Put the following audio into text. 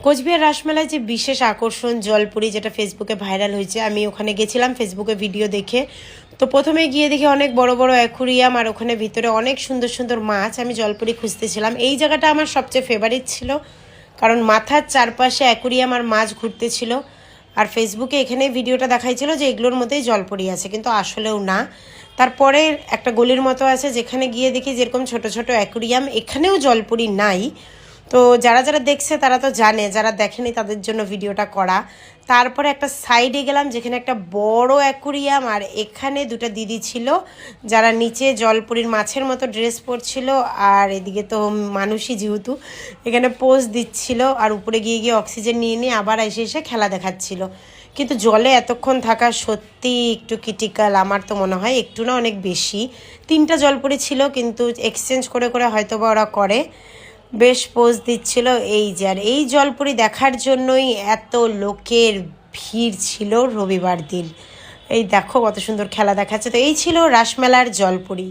কোচবিহার রাসমেলায় যে বিশেষ আকর্ষণ জলপুরি, যেটা ফেসবুকে ভাইরাল হয়েছে, আমি ওখানে গেছিলাম ফেসবুকে ভিডিও দেখে। তো প্রথমে গিয়ে দেখি অনেক বড় বড় অ্যাকুরিয়াম, আর ওখানে ভিতরে অনেক সুন্দর সুন্দর মাছ। আমি জলপুরি খুঁজতেছিলাম। এই জায়গাটা আমার সবচেয়ে ফেভারিট ছিল, কারণ মাথার চারপাশে অ্যাকুরিয়াম আর মাছ ঘুরতেছিল। আর ফেসবুকে এখানে ভিডিওটা দেখাইছিল যে এগুলোর মধ্যেই জলপরি আছে, কিন্তু আসলেও না। তারপরে একটা গলির মতো আছে, যেখানে গিয়ে দেখি যেরকম ছোট ছোট অ্যাকুরিয়াম, এখানেও জলপরি নাই। তো যারা যারা দেখছে তারা তো জানে, যারা দেখেনি তাদের জন্য ভিডিওটা করা। তারপরে একটা সাইডে গেলাম যেখানে একটা বড় অ্যাকুরিয়াম, আর এখানে দুটো দিদি ছিল যারা নিচে জলপরির মাছের মতো ড্রেস পরছিল, আর এদিকে তো মানুষই যেহেতু এখানে পোজ দিচ্ছিল, আর উপরে গিয়ে গিয়ে অক্সিজেন নিয়ে নিয়ে আবার এসে এসে খেলা দেখাচ্ছিল। কিন্তু জলে এতক্ষণ থাকা সত্যি একটু ক্রিটিক্যাল, আমার তো মনে হয় একটু না অনেক বেশি। 3টা জলপরি ছিল, কিন্তু এক্সচেঞ্জ করে করে হয়তো বা ওরা করে। বেশ পোজ দিচ্ছিল এই যে। আর এই জলপরি দেখার জন্যই এত লোকের ভিড় ছিল রবিবার দিন। এই দেখো কত সুন্দর খেলা দেখাচ্ছে। তো এই ছিল রাসমেলার জলপরি।